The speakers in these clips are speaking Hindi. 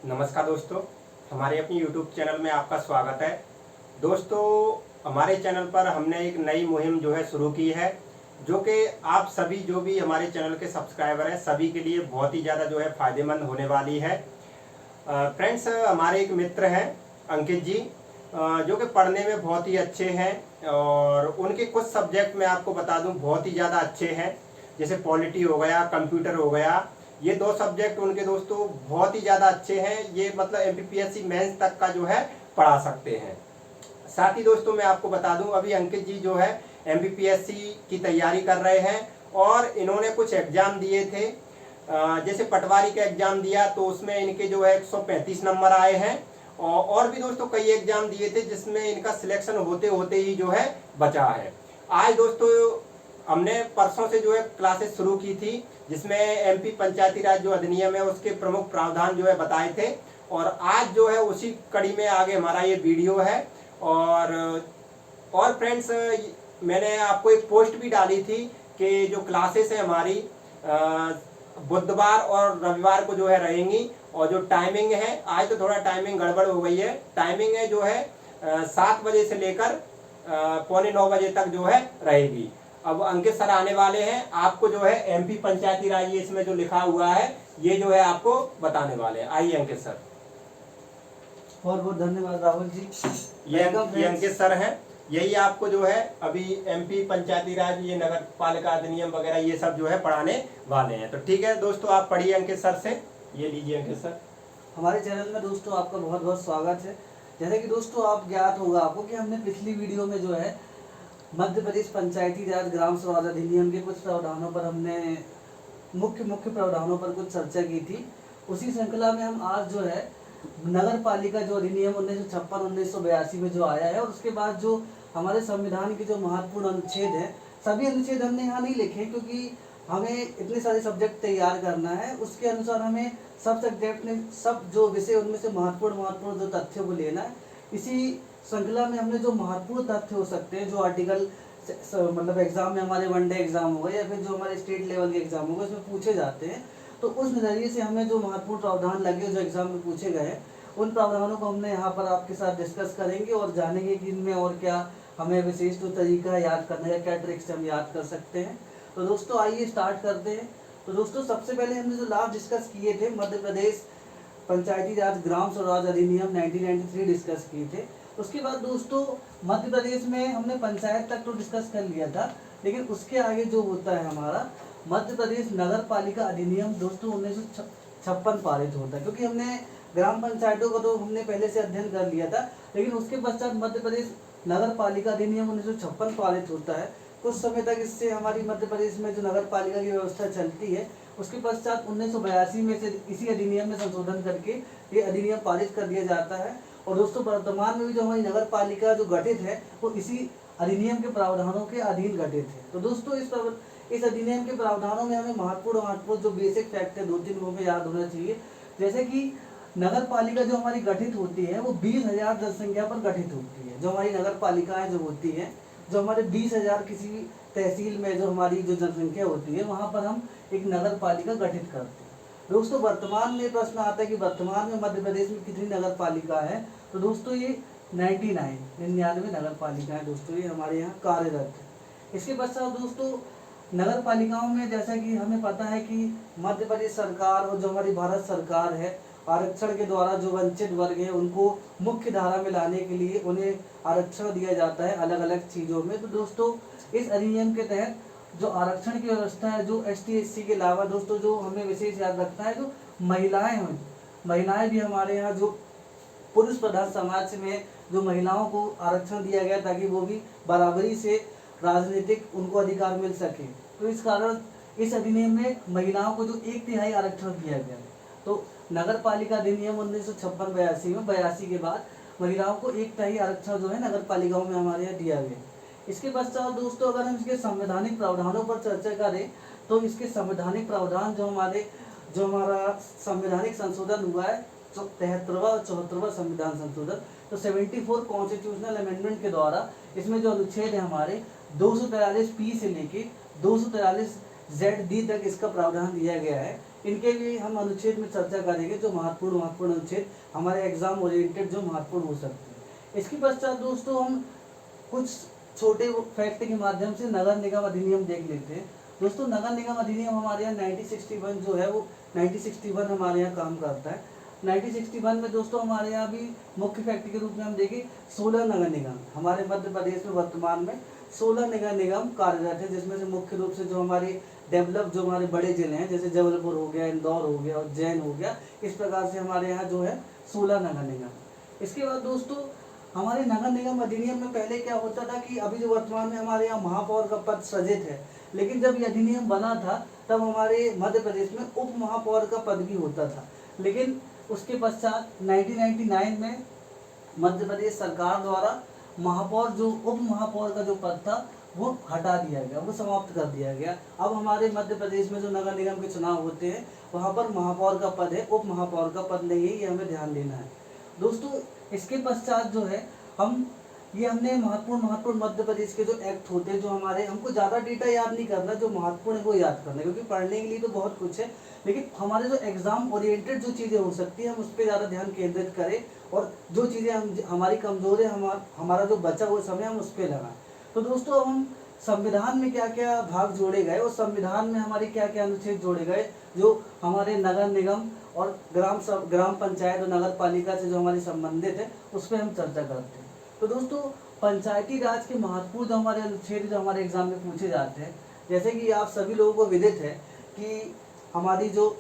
नमस्कार दोस्तों, हमारे अपनी YouTube चैनल में आपका स्वागत है। दोस्तों, हमारे चैनल पर हमने एक नई मुहिम जो है शुरू की है, जो कि आप सभी जो भी हमारे चैनल के सब्सक्राइबर हैं सभी के लिए बहुत ही ज़्यादा जो है फ़ायदेमंद होने वाली है। फ्रेंड्स, हमारे एक मित्र हैं अंकित जी, जो कि पढ़ने में बहुत ही अच्छे हैं और उनके कुछ सब्जेक्ट मैं आपको बता दूं बहुत ही ज़्यादा अच्छे हैं। जैसे पॉलिटी हो गया, कंप्यूटर हो गया, ये दो सब्जेक्ट उनके दोस्तों बहुत ही ज़्यादा अच्छे हैं। ये मतलब एमपीपीएससी मेंस तक का जो है पढ़ा सकते हैं। साथ ही दोस्तों मैं आपको बता दूं, अभी अंकित जी जो है एमपीपीएससी की तैयारी कर रहे हैं और इन्होंने कुछ एग्जाम दिए थे। जैसे पटवारी का एग्जाम दिया तो उसमें इनके जो है 135 नंबर आए हैं और भी दोस्तों कई एग्जाम दिए थे जिसमें इनका सिलेक्शन होते होते ही जो है बचा है। आज दोस्तों हमने परसों से जो है क्लासेस शुरू की थी, जिसमें एमपी पंचायती राज जो अधिनियम है उसके प्रमुख प्रावधान जो है बताए थे और आज जो है उसी कड़ी में आगे हमारा ये वीडियो है। और फ्रेंड्स, मैंने आपको एक पोस्ट भी डाली थी कि जो क्लासेस है हमारी बुधवार और रविवार को जो है रहेंगी और जो टाइमिंग है, आज तो थोड़ा टाइमिंग गड़बड़ हो गई है, टाइमिंग है जो है 7 बजे से लेकर पौने 9 बजे तक जो है रहेगी। अब अंकित सर आने वाले हैं, आपको जो है एमपी पंचायती राज ये इसमें जो लिखा हुआ है ये जो है आपको बताने वाले हैं। आइए अंकित सर। बहुत बहुत धन्यवाद राहुल जी। ये अंकित सर हैं, यही आपको जो है अभी एमपी पंचायती राज ये नगर पालिका अधिनियम वगैरह ये सब जो है पढ़ाने वाले हैं। तो ठीक है दोस्तों, आप पढ़िए अंकित सर से। ये लीजिए अंकित सर। हमारे चैनल में दोस्तों आपका बहुत बहुत स्वागत है। जैसे कि दोस्तों आप ज्ञात होगा आपको कि हमने पिछली वीडियो में जो है मध्य प्रदेश पंचायती राज ग्राम स्वराज अधिनियम के कुछ प्रावधानों पर हमने मुख्य प्रावधानों पर कुछ चर्चा की थी। उसी श्रृंखला में हम आज जो है नगर पालिका जो अधिनियम 1956-1982 में जो आया है और उसके बाद जो हमारे संविधान के जो महत्वपूर्ण अनुच्छेद हैं, सभी अनुच्छेद हमने यहाँ नहीं लिखे क्योंकि हमें इतने सारे सब्जेक्ट तैयार करना है। उसके अनुसार हमें सब सब्जेक्ट में सब जो विषय उनमें से महत्वपूर्ण जो तथ्यों को लेना है। इसी श्रृंखला में हमने जो महत्वपूर्ण तथ्य हो सकते हैं, जो आर्टिकल मतलब एग्जाम में हमारे वनडे एग्जाम होगा या फिर जो हमारे स्टेट लेवल के एग्जाम होगा उसमें पूछे जाते हैं, तो उस नज़रिए से हमें जो महत्वपूर्ण प्रावधान लगे जो एग्जाम में पूछे गए हैं उन प्रावधानों को हमने यहाँ पर आपके साथ डिस्कस करेंगे और जानेंगे कि इनमें और क्या हमें विशेष जो तरीका है याद करने का, क्या ट्रिक्स हम याद कर सकते हैं। तो दोस्तों आइए स्टार्ट करते हैं। तो दोस्तों सबसे पहले हमने जो लास्ट डिस्कस किए थे मध्य प्रदेश पंचायती राज ग्राम स्वराज अधिनियम 1993 डिस्कस किए थे। उसके बाद दोस्तों मध्य प्रदेश में हमने पंचायत तक तो डिस्कस कर लिया था, लेकिन उसके आगे जो होता है हमारा मध्य प्रदेश नगर पालिका अधिनियम दोस्तों 1956 पारित होता है। क्योंकि हमने ग्राम पंचायतों को तो हमने पहले से अध्ययन कर लिया था, लेकिन उसके पश्चात मध्य प्रदेश नगर पालिका अधिनियम 1956 पारित होता है। कुछ समय तक इससे हमारी मध्य प्रदेश में जो नगर पालिका की व्यवस्था चलती है। उसके पश्चात 1982 में से इसी अधिनियम में संशोधन करके ये अधिनियम पारित कर दिया जाता है। और दोस्तों वर्तमान में भी जो हमारी नगर पालिका जो गठित है वो इसी अधिनियम के प्रावधानों के अधीन गठित है। तो दोस्तों इस अधिनियम के प्रावधानों में हमें महत्वपूर्ण जो बेसिक फैक्ट है 2-3 वो हमें याद होना चाहिए। जैसे कि नगर पालिका जो हमारी गठित होती है वो 20,000 जनसंख्या पर गठित होती है। जो हमारी नगर पालिकाएं जो होती हैं, जो हमारे 20,000 किसी तहसील में जो हमारी जो जनसंख्या होती है वहाँ पर हम एक नगर पालिका गठित करते हैं। दोस्तों वर्तमान में प्रश्न आता है कि वर्तमान में मध्य प्रदेश में कितनी नगर पालिका है। तो दोस्तों ये 99 नगर पालिका है दोस्तों, ये हमारे यहाँ कार्यरत है। इसके पश्चात दोस्तों नगर पालिकाओं में जैसा कि हमें पता है कि मध्य प्रदेश सरकार और जो हमारी भारत सरकार है आरक्षण के द्वारा जो वंचित वर्ग है उनको मुख्य धारा में लाने के लिए उन्हें आरक्षण दिया जाता है अलग अलग चीज़ों में। तो दोस्तों इस अधिनियम के तहत जो आरक्षण की व्यवस्था है, जो ST SC के अलावा दोस्तों जो हमें विशेष याद रखना है, जो महिलाएं हैं, महिलाएं भी हमारे यहाँ जो पुरुष प्रधान समाज में जो महिलाओं को आरक्षण दिया गया ताकि वो भी बराबरी से राजनीतिक उनको अधिकार मिल सके। तो इस कारण इस अधिनियम में महिलाओं को जो 1/3 आरक्षण दिया गया है। तो नगर पालिका अधिनियम 1956-82 में 82 के बाद महिलाओं को 1/3 आरक्षण जो है नगर पालिकाओं में हमारे यहाँ दिया गया। इसके पश्चात दोस्तों अगर हम इसके संवैधानिक प्रावधानों पर चर्चा करें तो इसके संवैधानिक प्रावधान जो हमारा संवैधानिक संशोधन हुआ है 73वां और 74वां संविधान संशोधन, तो 74 कॉन्स्टिट्यूशनल अमेंडमेंट के द्वारा इसमें जो अनुच्छेद है हमारे 243 P से लेके 243 ZD तक इसका प्रावधान दिया गया है इनके लिए हम अनुच्छेद में चर्चा करेंगे, जो महत्वपूर्ण अनुच्छेद हमारे एग्जाम ओरिएंटेड जो महत्वपूर्ण हो सकते हैं। इसके पश्चात दोस्तों हम कुछ छोटे फैक्ट के माध्यम से नगर निगम अधिनियम देख लेते हैं। दोस्तों नगर निगम अधिनियम हमारे यहाँ 1961 जो है वो 1961 हमारे यहाँ काम करता है। 1961 में दोस्तों हमारे यहाँ भी मुख्य फैक्ट के रूप में हम देखें 16 नगर निगम हमारे मध्य प्रदेश में वर्तमान में 16 नगर निगम कार्यरत है, जिसमें से मुख्य रूप से जो हमारे डेवलप जो हमारे बड़े जिले हैं जैसे जबलपुर हो गया, इंदौर हो गया, उज्जैन हो गया, इस प्रकार से हमारे यहाँ जो है 16 नगर निगम। इसके बाद दोस्तों हमारे नगर निगम अधिनियम में पहले क्या होता था कि अभी जो वर्तमान में हमारे यहाँ महापौर का पद सृजित है, लेकिन जब ये अधिनियम बना था तब हमारे मध्य प्रदेश में उप महापौर का पद भी होता था। लेकिन उसके पश्चात 1999 में मध्य प्रदेश सरकार द्वारा महापौर जो उप महापौर का जो पद था वो हटा दिया गया, वो समाप्त कर दिया गया। अब हमारे मध्य प्रदेश में जो नगर निगम के चुनाव होते हैं वहाँ पर महापौर का पद है, उप महापौर का पद नहीं है, ये हमें ध्यान देना है दोस्तों। इसके पश्चात जो है हमने महत्वपूर्ण मध्य प्रदेश के जो एक्ट होते हैं, जो हमारे हमको ज़्यादा डेटा याद नहीं करना, जो महत्वपूर्ण है वो याद करना है, क्योंकि पढ़ने के लिए तो बहुत कुछ है, लेकिन हमारे जो एग्जाम ओरिएंटेड जो चीज़ें हो सकती हैं हम उस पर ज़्यादा ध्यान केंद्रित करें, और जो चीज़ें हमारी कमजोर है, हमारा जो बचा हुआ समय हम उस पर लगाएं। तो दोस्तों अब हम संविधान में क्या क्या भाग जोड़े गए और संविधान में हमारे क्या क्या अनुच्छेद जोड़े गए जो हमारे नगर निगम और ग्राम पंचायत और नगर पालिका से जो हमारे संबंधित है उस पर हम चर्चा करते हैं। तो दोस्तों पंचायती राज के महत्वपूर्ण जो हमारे अनुच्छेद जो हमारे एग्जाम में पूछे जाते हैं, जैसे कि आप सभी लोगों को विदित है कि हमारी जो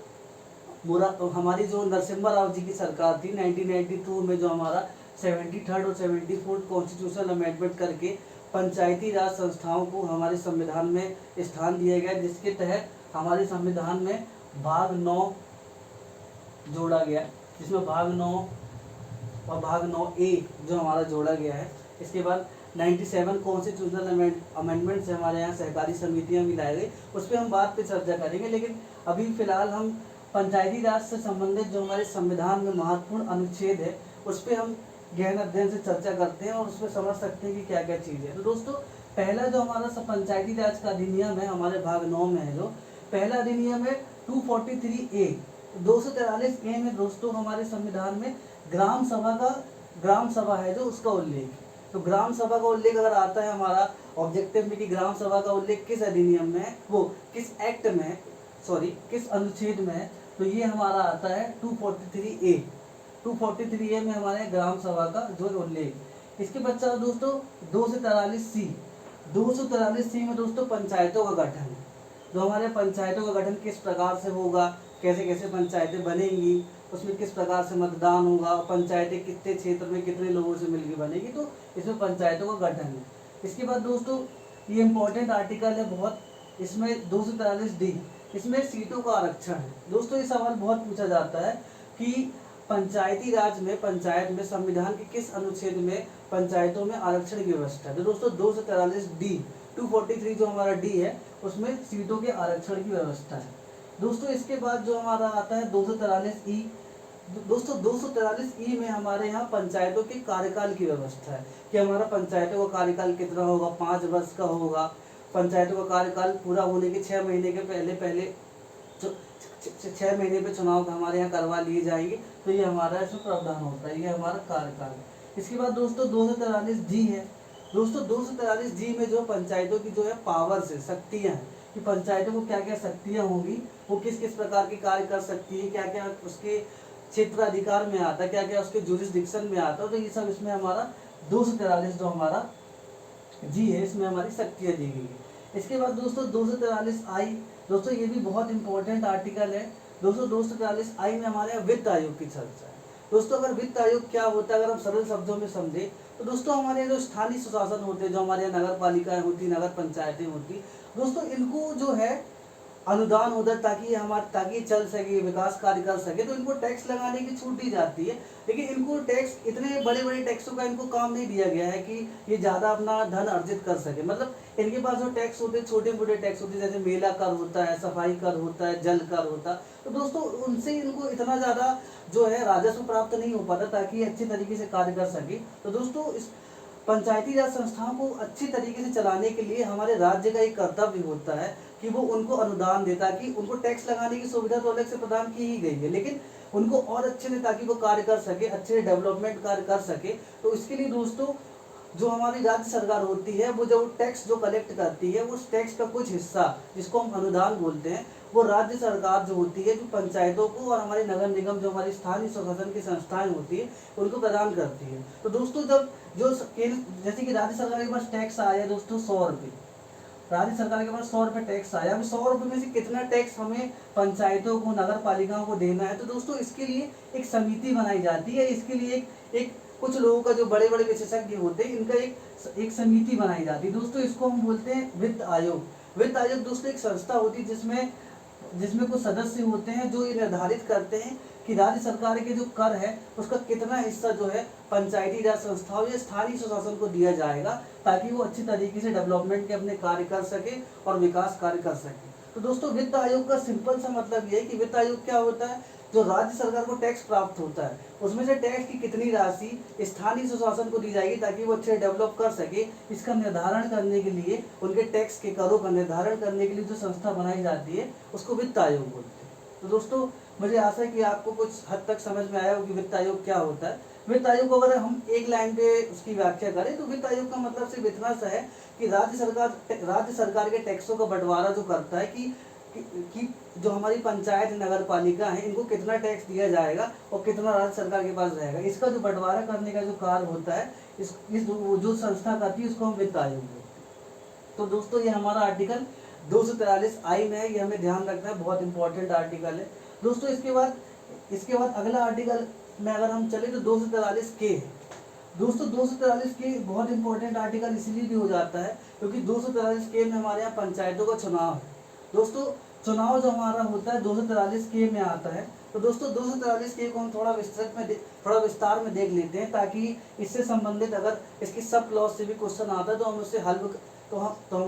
नरसिम्हा राव जी की सरकार थी 1992 में, जो हमारा 73rd और 74th कॉन्स्टिट्यूशनल अमेंडमेंट करके पंचायती राज संस्थाओं को हमारे संविधान में स्थान दिया गया, जिसके तहत हमारे संविधान में भाग 9 जोड़ा गया, जिसमें भाग 9 और भाग 9A जो हमारा जोड़ा गया है। इसके बाद 97 कॉन्स्टिट्यूशनल अमेंडमेंट से हमारे यहाँ सहकारी समितियाँ भी लाई गई, उस पर हम बात पे चर्चा करेंगे। लेकिन अभी फिलहाल हम पंचायती राज से संबंधित जो हमारे संविधान में महत्वपूर्ण अनुच्छेद है उस पर हम गहन अध्ययन से चर्चा करते हैं और उसमें समझ सकते हैं कि क्या क्या चीज़ है। तो दोस्तों पहला जो हमारा पंचायती राज का अधिनियम है हमारे भाग 9 में है, जो पहला अधिनियम है 243A 243A में दोस्तों हमारे संविधान में ग्राम सभा है जो उसका उल्लेख। तो ग्राम सभा का उल्लेख अगर आता है हमारा ऑब्जेक्टिव में कि ग्राम सभा का उल्लेख किस अधिनियम में है, वो किस एक्ट में, किस अनुच्छेद में है, तो ये हमारा आता है 243A। 243A में हमारे ग्राम सभा का जो उल्लेख। इसके पश्चात दोस्तों 243C में दोस्तों पंचायतों का गठन है, जो हमारे पंचायतों का गठन किस प्रकार से होगा, कैसे कैसे पंचायतें बनेंगी, उसमें किस प्रकार से मतदान होगा, पंचायतें कितने क्षेत्र में कितने लोगों से मिलकर बनेगी, तो इसमें पंचायतों का गठन है। इसके बाद दोस्तों ये इम्पोर्टेंट आर्टिकल है बहुत, इसमें 243D, इसमें सीटों का आरक्षण है। दोस्तों ये सवाल बहुत पूछा जाता है कि पंचायती राज में पंचायत में संविधान के किस अनुच्छेद में पंचायतों में आरक्षण की व्यवस्था है। तो दोस्तों 243D 243 जो हमारा D है उसमें सीटों के आरक्षण की व्यवस्था है। दोस्तों इसके बाद जो हमारा आता है 243E। दोस्तों 243E में हमारे यहाँ पंचायतों के कार्यकाल की व्यवस्था है कि हमारा पंचायतों का कार्यकाल कितना होगा, 5 वर्ष का होगा। पंचायतों का कार्यकाल पूरा होने के 6 महीने के पहले 6 महीने पे चुनाव हमारे यहाँ करवा लिए जाएंगे, तो ये हमारा इसमें प्रावधान होता है, ये हमारा कार्यकाल है। इसके बाद दोस्तों 243G है। दोस्तों 243G में जो पंचायतों की जो है पावर्स है, शक्तियाँ हैं, कि पंचायतों को क्या क्या शक्तियाँ होंगी, वो किस किस प्रकार के कार्य कर सकती है, क्या क्या उसके क्षेत्राधिकार में आता है, क्या क्या उसके जुरिस्डिक्शन में आता है, तो ये सब इसमें हमारा 243 जो हमारा G है इसमें हमारी शक्तियाँ दी गई है। इसके बाद दोस्तों 243I, दोस्तों ये भी बहुत इंपॉर्टेंट आर्टिकल है। दोस्तों 243I में हमारे यहाँ वित्त आयोग की चर्चा है। दोस्तों अगर वित्त आयोग क्या होता है अगर हम सरल शब्दों में समझे तो दोस्तों हमारे जो स्थानीय सुशासन होते हैं, जो हमारे यहाँ नगर पालिकाएं होती, नगर पंचायतें होती, दोस्तों इनको जो है अनुदान होता है ताकि चल सके, विकास कार्य कर सके, तो इनको टैक्स लगाने की छूट दी जाती है। लेकिन इनको टैक्स, इतने बड़े बड़े टैक्सों का इनको काम नहीं दिया गया है कि ये ज़्यादा अपना धन अर्जित कर सके। मतलब इनके पास जो टैक्स होते हैं छोटे मोटे टैक्स होते हैं, जैसे मेला कर होता है, सफाई कर होता है, जल कर होता है, तो दोस्तों उनसे इनको इतना ज़्यादा जो है राजस्व प्राप्त नहीं हो पाता ताकि ये अच्छे तरीके से कार्य कर सके। तो दोस्तों इस पंचायती राज संस्थाओं को अच्छी तरीके से चलाने के लिए हमारे राज्य का एक कर्तव्य होता है कि कि वो उनको अनुदान दे, ताकि उनको टैक्स लगाने की सुविधा तो अलग से प्रदान की ही गई है, लेकिन उनको और अच्छे से, ताकि वो कार्य कर सके, अच्छे डेवलपमेंट कार्य कर सके। तो इसके लिए दोस्तों जो हमारी राज्य सरकार होती है, वो जो टैक्स जो कलेक्ट करती है, उस टैक्स का कुछ हिस्सा जिसको हम अनुदान बोलते हैं, वो राज्य सरकार जो होती है, जो पंचायतों को और हमारे नगर निगम जो हमारी स्थानीय स्वशासन की संस्थाएं होती है, उनको प्रदान करती है। तो दोस्तों जब जैसे कि राज्य सरकार के पास टैक्स आया दोस्तों 100 रुपये, राज्य सरकार के पास 100 रुपये टैक्स आया। अब 100 रुपये में से कितना टैक्स हमें पंचायतों को, नगर पालिकाओं को देना है, तो दोस्तों इसके लिए एक समिति बनाई जाती है। इसके लिए एक कुछ लोगों का जो बड़े बड़े विशेषज्ञ होते हैं, इनका एक समिति बनाई जाती है दोस्तों। इसको हम बोलते हैं वित्त आयोग। वित्त आयोग दोस्तों एक संस्था होती है जिसमें कुछ सदस्य होते हैं जो ये निर्धारित करते हैं कि राज्य सरकार के जो कर है उसका कितना हिस्सा जो है पंचायती राज संस्थाओं या स्थानीय स्वशासन को दिया जाएगा, ताकि वो अच्छी तरीके से डेवलपमेंट के अपने कार्य कर सके और विकास कार्य कर सके। तो दोस्तों वित्त आयोग का सिंपल सा मतलब ये है कि वित्त आयोग क्या होता है, जो राज्य सरकार को टैक्स प्राप्त होता है, उसमें से टैक्स की कितनी राशि स्थानीय स्वशासन को दी जाएगी ताकि वो अच्छे डेवलप कर सके, इसका निर्धारण करने के लिए, उनके टैक्स के करों का निर्धारण करने के लिए जो संस्था बनाई जाती है, उसको वित्त आयोग बोलते हैं। तो दोस्तों मुझे आशा है कि आपको कुछ हद तक समझ में आया हो कि वित्त आयोग क्या होता है। वित्त आयोग को अगर हम एक लाइन पे उसकी व्याख्या करें तो वित्त आयोग का मतलब सिर्फ इतना सा है कि राज्य सरकार के टैक्सों का बंटवारा जो करता है कि जो हमारी पंचायत नगर पालिका है, इनको कितना टैक्स दिया जाएगा और कितना राज्य सरकार के पास रहेगा, इसका जो बंटवारा करने का जो कार्य होता है, इस जो संस्था करती है, उसको हम वित्त आयोग बोलते हैं। तो दोस्तों ये हमारा आर्टिकल 243 आई में है, ये हमें ध्यान रखना है, बहुत इंपॉर्टेंट आर्टिकल है दोस्तों। इसके बाद अगला आर्टिकल में अगर हम चले तो 243 के है दोस्तों। 243 के बहुत इंपॉर्टेंट आर्टिकल इसलिए भी हो जाता है क्योंकि 243 के में हमारे यहाँ पंचायतों का चुनाव है दोस्तों। चुनाव जो हमारा होता है 243 के में आता है। तो दोस्तों 243 के को हम थोड़ा विस्तार में देख लेते हैं, ताकि इससे संबंधित अगर इसकी सब क्लॉज से भी क्वेश्चन आता है तो हम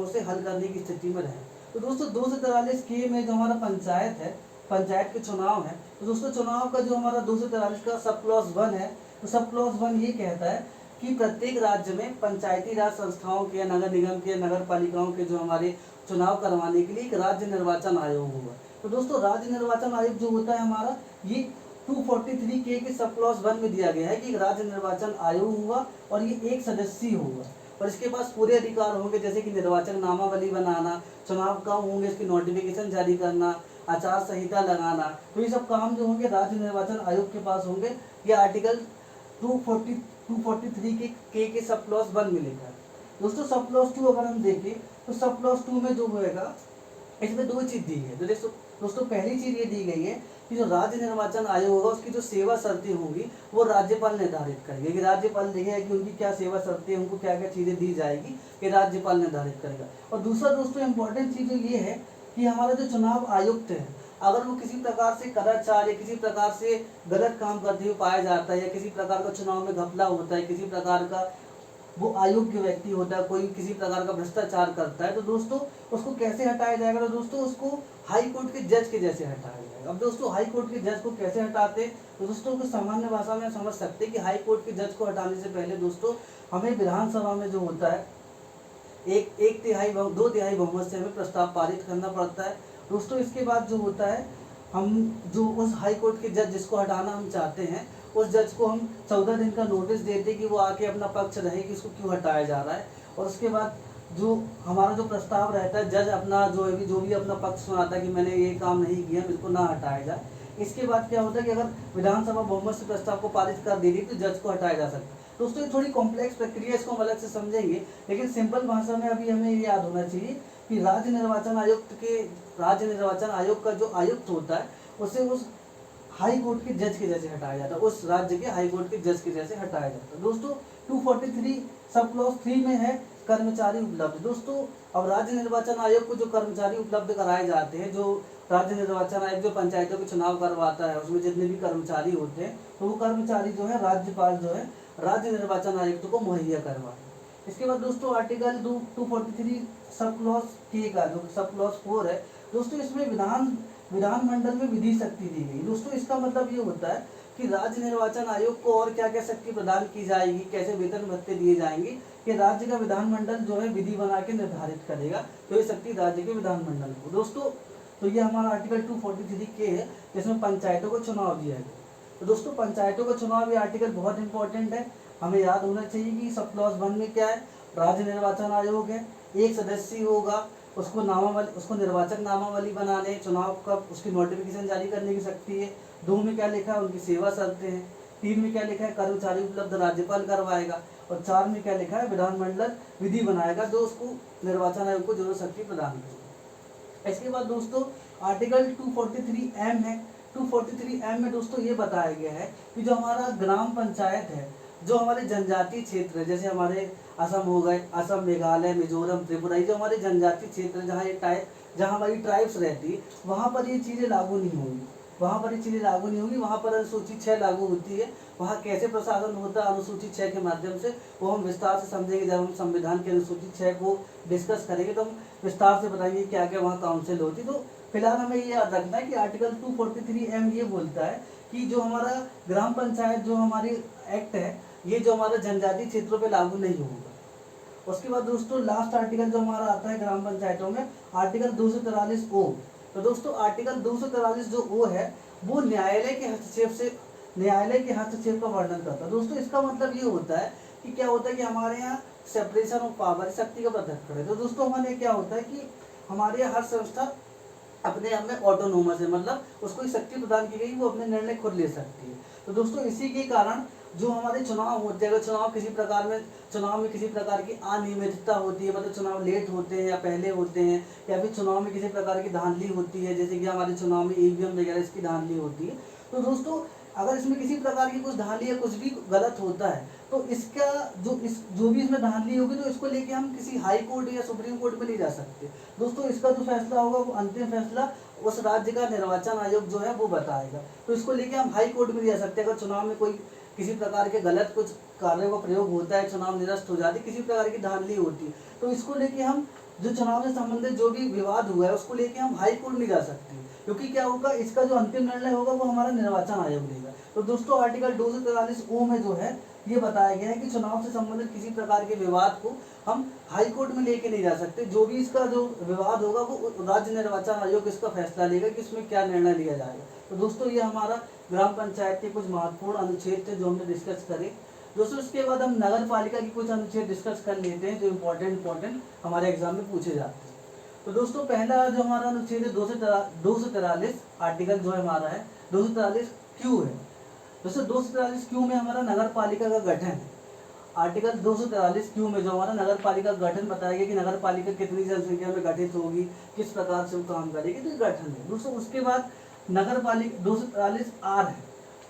उसे हल करने की स्थिति में रहें। तो दोस्तों 243 के में जो हमारा पंचायत है, पंचायत के चुनाव है, तो दोस्तों चुनाव का जो हमारा 243 का सब क्लॉज 1 है, तो सब क्लॉज 1 ये कहता है कि प्रत्येक राज्य में पंचायती राज संस्थाओं के, नगर निगम के, नगर पालिकाओं के जो हमारे चुनाव करवाने के लिए एक राज्य निर्वाचन आयोग होगा। तो दोस्तों राज्य निर्वाचन आयोग जो होता है हमारा, ये 243 के सब क्लॉज 1 में दिया गया है कि एक राज्य निर्वाचन आयोग होगा और ये एक सदस्यीय होगा और इसके पास पूरे अधिकार होंगे, जैसे कि निर्वाचन नामावली बनाना, चुनाव कब होंगे इसकी नोटिफिकेशन जारी करना, आचार संहिता लगाना, तो ये सब काम जो होंगे राज्य निर्वाचन आयोग के पास होंगे। ये आर्टिकल 243 के सब क्लॉज 1 में लिखा है दोस्तों। सब क्लॉज 2 अगर हम देखें तो सब क्लॉज 2 में जो होएगा, इसमें दो चीज दी है। तो दोस्तों पहली चीज ये दी गई है कि जो राज्य निर्वाचन आयोग होगा उसकी जो सेवा शर्तें होंगी वो राज्यपाल निर्धारित करेगा, कि राज्यपाल देखेगा कि उनकी क्या सेवा शर्तें, उनको क्या क्या चीजें दी जाएगी, ये राज्यपाल निर्धारित करेगा। और दूसरा दोस्तों इम्पोर्टेंट चीज ये है कि हमारा जो चुनाव आयुक्त है, अगर वो किसी प्रकार से कदाचार या किसी प्रकार से गलत काम करते हुए पाया जाता है, या किसी प्रकार का चुनाव में घपला होता है, किसी प्रकार का वो अयोग्य व्यक्ति होता है, कोई किसी प्रकार का भ्रष्टाचार करता है, तो दोस्तों उसको कैसे हटाया जाएगा, तो दोस्तों उसको हाई कोर्ट के जज के जैसे हटाया जाएगा। अब दोस्तों हाई कोर्ट के जज को कैसे हटाते हैं, तो दोस्तों को सामान्य भाषा में समझ सकते हैं कि हाई कोर्ट के जज को हटाने से पहले दोस्तों हमें विधानसभा में जो होता है एक तिहाई 2/3 बहुमत से हमें प्रस्ताव पारित करना पड़ता है दोस्तों। इसके बाद जो होता है, हम जो उस हाई कोर्ट के जज जिसको हटाना हम चाहते हैं, उस जज को हम 14 दिन का नोटिस देते कि वो आके अपना पक्ष रहे कि इसको क्यों हटाया जा रहा है। और उसके बाद जो हमारा जो प्रस्ताव रहता है, जज अपना जो भी अपना पक्ष सुनाता है कि मैंने ये काम नहीं किया, बिल्कुल ना हटाया जाए। इसके बाद क्या होता है कि अगर विधानसभा बहुमत से प्रस्ताव को पारित कर देती तो जज को हटाया जा सकता है दोस्तों। ये थोड़ी कॉम्प्लेक्स प्रक्रिया, इसको हम अलग से समझेंगे, लेकिन सिंपल भाषा में अभी हमें ये याद होना चाहिए कि राज्य निर्वाचन आयोग का जो आयुक्त होता है उसे उस हाई कोर्ट के जज के जैसे हटाया जाता है, उस राज्य के हाई कोर्ट के जज के जैसे हटाया जाता है दोस्तों। 243 सब क्लॉज 3 में है कर्मचारी उपलब्ध दोस्तों। अब राज्य निर्वाचन आयोग को जो कर्मचारी उपलब्ध कराए जाते हैं, जो राज्य निर्वाचन आयोग जो पंचायतों के चुनाव करवाता है, उसमें जितने भी कर्मचारी होते हैं, तो वो कर्मचारी जो है राज्यपाल जो है राज्य निर्वाचन आयुक्त को मुहैया करवाए। इसके बाद दोस्तों आर्टिकल 243 सब क्लॉज के का जो सब क्लॉज 4 है दोस्तों, इसमें विधानमंडल में विधि शक्ति दी गई दोस्तों। इसका मतलब ये होता है कि राज्य निर्वाचन आयोग को और क्या क्या शक्ति प्रदान की जाएगी, कैसे वेतन भत्ते दिए जाएंगे, कि राज्य का विधानमंडल जो है विधि बना के निर्धारित करेगा। तो ये शक्ति राज्य के विधानमंडल को। दोस्तों तो ये हमारा आर्टिकल 243 के है, जिसमें पंचायतों को चुनाव दिया गया। तो दोस्तों पंचायतों का चुनाव ये आर्टिकल बहुत इंपॉर्टेंट है, हमें याद होना चाहिए कि सब क्लॉज 1 में क्या है, राज्य निर्वाचन आयोग है, एक सदस्य होगा, उसको नामावली, उसको निर्वाचक नामावली बनाने, चुनाव का उसकी नोटिफिकेशन जारी करने की शक्ति है। 2 में क्या लिखा है, उनकी सेवा शर्तें हैं। 3 में क्या लिखा है, कर्मचारी उपलब्ध राज्यपाल करवाएगा। और 4 में क्या लिखा है, विधानमंडल विधि बनाएगा जो उसको निर्वाचन आयोग को जो शक्ति प्रदान करेगा। इसके बाद दोस्तों आर्टिकल 243M है। 243M में दोस्तों ये बताया गया है कि जो हमारा ग्राम पंचायत है, जो हमारे जनजातीय क्षेत्र है, जैसे हमारे असम हो गए, असम, मेघालय, मिजोरम, त्रिपुरा, जो हमारे जनजातीय क्षेत्र जहाँ ये जहाँ हमारी ट्राइब्स रहती है, वहाँ पर ये चीज़ें लागू नहीं होंगी। वहाँ पर ये चीज़ें लागू नहीं होगी, वहाँ पर अनुसूची 6 लागू होती है। वहाँ कैसे प्रशासन होता है अनुसूची 6 के माध्यम से, वो हम विस्तार से समझेंगे। जब हम संविधान के अनुसूची 6 को डिस्कस करेंगे तो हम विस्तार से बताएंगे क्या क्या वहाँ काउंसिल होती। तो फिलहाल हमें ये याद रखना है कि आर्टिकल 243M ये बोलता है कि जो हमारा ग्राम पंचायत जो हमारी एक्ट है, ये जो हमारा जनजातीय क्षेत्रों पे लागू नहीं होगा। उसके बाद दोस्तों लास्ट आर्टिकल जो हमारा आता है ग्राम पंचायतों में, आर्टिकल 243O। तो दोस्तों आर्टिकल 243 जो ओ है, वो न्यायालय के हस्तक्षेप का वर्णन करता है। दोस्तों इसका मतलब ये होता है कि क्या होता है कि हमारे यहाँ सेपरेशन ऑफ पावर, शक्ति का पृथक्करण है। तो दोस्तों हमारे क्या होता है कि हमारे यहाँ हर संस्था अपने आप में ऑटोनोमस है, मतलब उसको एक शक्ति प्रदान की गई, वो अपने निर्णय खुद ले सकती है। तो दोस्तों इसी के कारण जो हमारे चुनाव होते हैं, अगर चुनाव में किसी प्रकार की अनियमितता होती है, मतलब चुनाव लेट होते हैं या पहले होते हैं, या फिर चुनाव में किसी प्रकार की धांधली होती है, जैसे कि हमारे चुनाव में ईवीएम वगैरह इसकी धांधली होती है, तो दोस्तों अगर इसमें किसी प्रकार की कुछ धांधली या कुछ भी गलत होता है, तो इसका जो भी इसमें धांधली होगी, तो इसको लेके हम किसी हाई कोर्ट या सुप्रीम कोर्ट में नहीं जा सकते। दोस्तों इसका जो फैसला होगा वो अंतिम फैसला उस राज्य का निर्वाचन आयोग जो है वो बताएगा। तो इसको लेके हम हाई कोर्ट में नहीं जा सकते। अगर चुनाव में कोई किसी प्रकार के गलत कुछ कार्यों का प्रयोग होता है, चुनाव निरस्त हो जाती है, किसी प्रकार की धांधली होती है, तो इसको लेके हम जो चुनाव से संबंधित जो भी विवाद हुआ है उसको लेके हम हाई कोर्ट नहीं जा सकते, क्योंकि क्या होगा, इसका जो अंतिम निर्णय होगा वो हमारा निर्वाचन आयोग लेगा। तो दोस्तों आर्टिकल 243O में जो है ये बताया गया है कि चुनाव से संबंधित किसी प्रकार के विवाद को हम हाई कोर्ट में लेके नहीं जा सकते। जो भी इसका जो विवाद होगा वो राज्य निर्वाचन आयोग इसका फैसला लेगा कि इसमें क्या निर्णय लिया जाएगा। तो दोस्तों ये हमारा ग्राम पंचायत के कुछ महत्वपूर्ण अनुच्छेद थे जो हमने डिस्कस करे। दोस्तों इसके बाद हम नगर पालिका की कुछ अनुच्छेद डिस्कस कर लेते हैं जो इम्पोर्टेंट हमारे एग्जाम में पूछे जाते हैं। तो दोस्तों पहला जो हमारा अनुच्छेद है 243 आर्टिकल जो हमारा है 243Q है। दोस्तों 243Q में हमारा नगर पालिका का गठन है। आर्टिकल 243Q में जो हमारा नगर पालिका का गठन बताया गया कि नगर पालिका कितनी जनसंख्या में गठित होगी, किस प्रकार से वो काम करेगी, तो ये गठन है। दोस्तों उसके बाद नगर पालिका 243R है।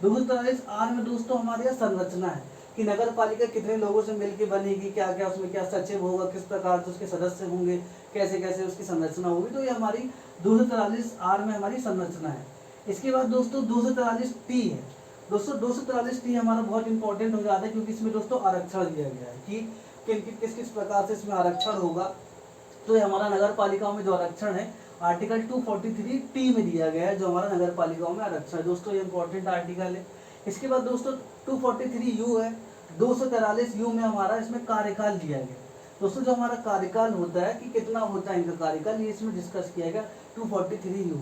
243R में दोस्तों हमारे यहाँ संरचना है कि नगर पालिका कितने लोगों से मिलकर बनेगी, क्या क्या उसमें क्या सचिव होगा, किस प्रकार से उसके सदस्य होंगे, कैसे कैसे उसकी संरचना होगी। तो ये हमारी 243R में हमारी संरचना है। इसके बाद दोस्तों 243T है। दोस्तों 243T हमारा बहुत इंपॉर्टेंट हो जाता है क्योंकि इसमें दोस्तों आरक्षण दिया गया है कि किस किस प्रकार से इसमें आरक्षण होगा। तो ये हमारा नगर पालिकाओं में जो आरक्षण है आर्टिकल 243T में दिया गया है, जो हमारा नगर पालिकाओं में आरक्षण है। दोस्तों ये इंपॉर्टेंट आर्टिकल है। इसके बाद दोस्तों 243U है। 243U में हमारा इसमें कार्यकाल दिया गया। दोस्तों जो हमारा कार्यकाल होता है कि कितना होता है इनका कार्यकाल, ये इसमें डिस्कस किया गया 243U।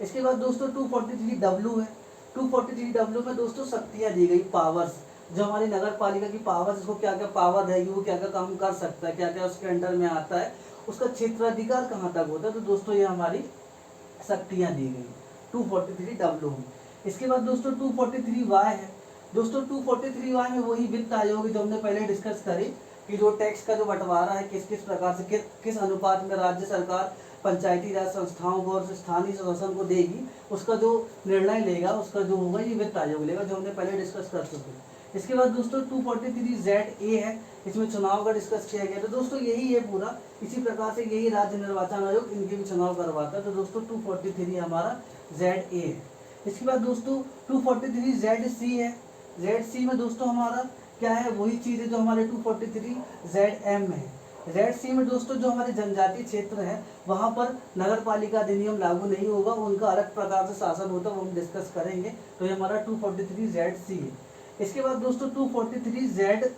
इसके बाद दोस्तों 243W है। 243W में दोस्तों शक्तियाँ दी गई, पावर्स, जो हमारी नगर पालिका की पावर्स, इसको क्या क्या पावर है, वो क्या क्या काम कर सकता है, क्या क्या उसके अंडर में आता है, उसका क्षेत्राधिकार कहाँ तक होता है। तो दोस्तों ये हमारी शक्तियाँ दी गई 243W में। इसके बाद दोस्तों 243Y है। दोस्तों 243Y में वही वित्त आयोग जो हमने पहले डिस्कस करी कि जो टैक्स का जो बंटवारा है किस किस प्रकार से किस अनुपात में राज्य सरकार पंचायती राज संस्थाओं को और स्थानीय शासन को देगी, उसका जो निर्णय लेगा, उसका जो होगा ये वित्त आयोग लेगा, जो हमने पहले डिस्कस कर चुके। इसके बाद दोस्तों 243ZA है, इसमें चुनाव का डिस्कस किया गया। तो दोस्तों यही है पूरा, इसी प्रकार से यही राज्य निर्वाचन आयोग इनके भी चुनाव करवाता है। तो दोस्तों 243 हमारा ZA है। इसके बाद दोस्तों 243ZC है। ZC में दोस्तों हमारा क्या है, वही चीज़ है जो हमारे 243ZM है। रेड सी में दोस्तों जो हमारे जनजातीय क्षेत्र है वहाँ पर नगर पालिका अधिनियम लागू नहीं होगा, उनका अलग प्रकार से शासन होता है, वो हम डिस्कस करेंगे। तो ये हमारा 243 जेड सी है। इसके बाद दोस्तों 243 जेड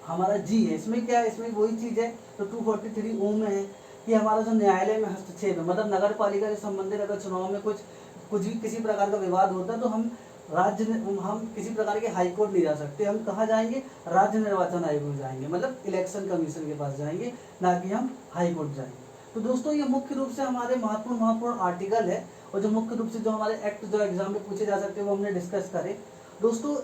हमारा जी है। इसमें क्या है, इसमें वही चीज़ है तो 243 ओ में है कि हमारा जो न्यायालय में हस्तक्षेप है, मतलब नगर पालिका से संबंधित अगर चुनाव में कुछ भी किसी प्रकार का विवाद होता है तो हम हम किसी प्रकार के हाई कोर्ट नहीं जा सकते, हम कहाँ जाएंगे, राज्य निर्वाचन आयोग में जाएंगे, मतलब इलेक्शन कमीशन के पास जाएंगे, ना कि हम हाई कोर्ट जाएंगे। तो दोस्तों ये मुख्य रूप से हमारे महत्वपूर्ण आर्टिकल है, और जो मुख्य रूप से जो हमारे एक्ट जो एग्जाम में पूछे जा सकते हैं वो हमने डिस्कस करे। दोस्तों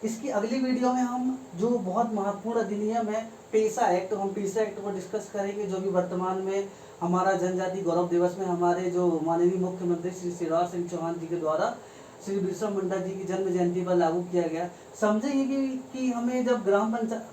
इसकी अगली वीडियो में हम जो बहुत महत्वपूर्ण अधिनियम है पेशा एक्ट, तो हम पेशा एक्ट को डिस्कस करेंगे, जो भी वर्तमान में हमारा जनजाति गौरव दिवस में हमारे जो माननीय मुख्यमंत्री श्री शिवराज सिंह चौहान जी के द्वारा श्री बिरसा मुंडा जी की जन्म जयंती पर लागू किया गया। समझेंगे कि हमें जब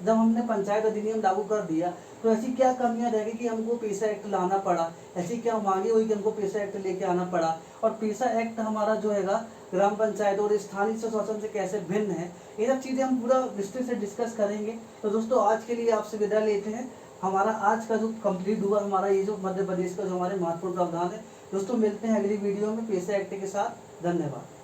जब हमने पंचायत अधिनियम लागू कर दिया तो ऐसी क्या कमियां रह गई कि हमको पेशा एक्ट लाना पड़ा, ऐसी क्या मांगे हुई कि हमको पेशा एक्ट लेके आना पड़ा, और पेशा एक्ट हमारा जो हैगा ग्राम पंचायत और स्थानीय स्वशासन से कैसे भिन्न है, ये सब चीज़ें हम पूरा विस्तृत से डिस्कस करेंगे। तो दोस्तों आज के लिए आपसे विदा लेते हैं। हमारा आज का जो कंप्लीट हुआ हमारा ये जो मध्य प्रदेश का जो हमारे महत्वपूर्ण प्रावधान है। दोस्तों मिलते हैं अगली वीडियो में पेशा एक्ट के साथ। धन्यवाद।